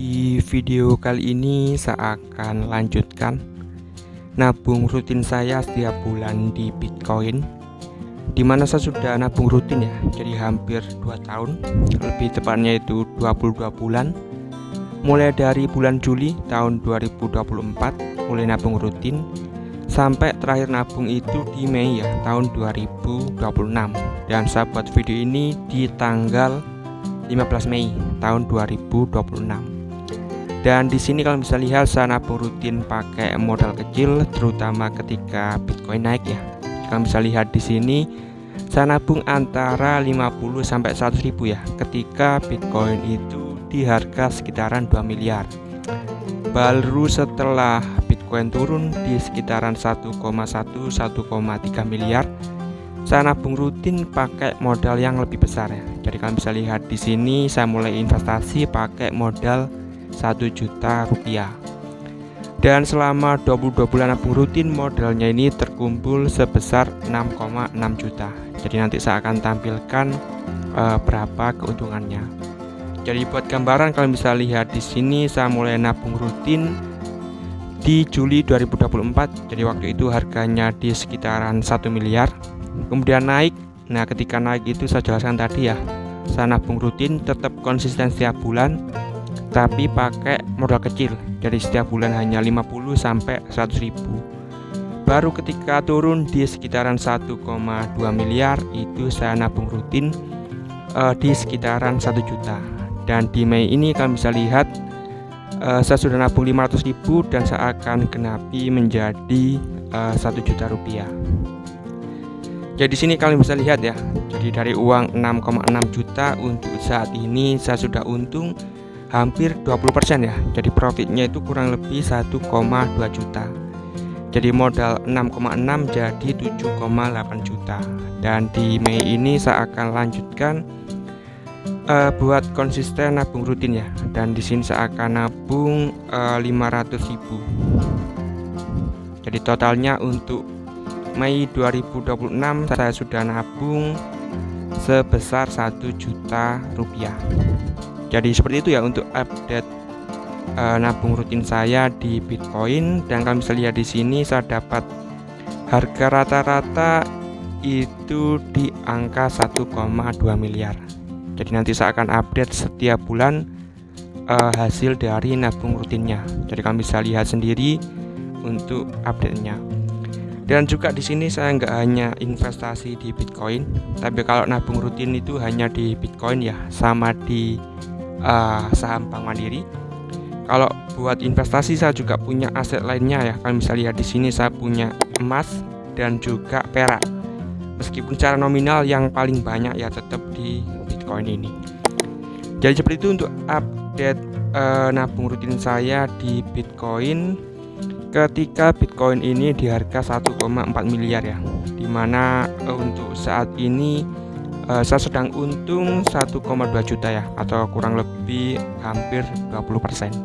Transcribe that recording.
Di video kali ini saya akan lanjutkan nabung rutin saya setiap bulan di Bitcoin, dimana saya sudah nabung rutin ya, jadi hampir 2 tahun, lebih tepatnya itu 22 bulan. Mulai dari bulan Juli tahun 2024 mulai nabung rutin, sampai terakhir nabung itu di Mei ya, tahun 2026. Dan saya buat video ini di tanggal 15 Mei tahun 2026. Dan di sini kalau bisa lihat saya nabung rutin pakai modal kecil, terutama ketika Bitcoin naik ya. Kalau bisa lihat di sini saya nabung antara 50 sampai 100 ribu ya, ketika Bitcoin itu di harga sekitaran 2 miliar. Baru setelah Bitcoin turun di sekitaran 1,1 1,3 miliar, saya nabung rutin pakai modal yang lebih besar ya. Jadi kalian bisa lihat di sini saya mulai investasi pakai modal 1 juta rupiah. Dan selama 22 bulan nabung rutin, modalnya ini terkumpul sebesar 6,6 juta. Jadi nanti saya akan tampilkan berapa keuntungannya. Jadi buat gambaran kalian bisa lihat di sini saya mulai nabung rutin di Juli 2024. Jadi waktu itu harganya di sekitaran 1 miliar. Kemudian naik. Nah, ketika naik itu saya jelaskan tadi ya, saya nabung rutin tetap konsisten setiap bulan, tapi pakai modal kecil. Jadi setiap bulan hanya 50 sampai 100 ribu. Baru ketika turun di sekitaran 1,2 miliar itu saya nabung rutin di sekitaran 1 juta. Dan di Mei ini kalian bisa lihat saya sudah nabung 500 ribu dan saya akan genapi menjadi 1 juta rupiah. Jadi sini kalian bisa lihat ya. Jadi dari uang 6,6 juta untuk saat ini saya sudah untung hampir 20% ya. Jadi profitnya itu kurang lebih 1,2 juta. Jadi modal 6,6 jadi 7,8 juta. Dan di Mei ini saya akan lanjutkan buat konsisten nabung rutin ya. Dan di sini saya akan nabung 500 ribu. Jadi totalnya untuk Mei 2026 saya sudah nabung sebesar 1 juta rupiah. Jadi seperti itu ya untuk update nabung rutin saya di Bitcoin. Dan kalian bisa lihat di sini saya dapat harga rata-rata itu di angka 1,2 miliar. Jadi nanti saya akan update setiap bulan hasil dari nabung rutinnya. Jadi kalian bisa lihat sendiri untuk update-nya. Dan juga di sini saya nggak hanya investasi di Bitcoin, tapi kalau nabung rutin itu hanya di Bitcoin ya, sama di saham Bank Mandiri. Kalau buat investasi saya juga punya aset lainnya ya. Kalian bisa lihat di sini saya punya emas dan juga perak. Meskipun secara nominal yang paling banyak ya tetap di Bitcoin ini. Jadi seperti itu untuk update nabung rutin saya di Bitcoin ketika Bitcoin ini di harga 1,4 miliar ya. Dimana untuk saat ini saya sedang untung 1,2 juta ya, atau kurang lebih hampir 20%.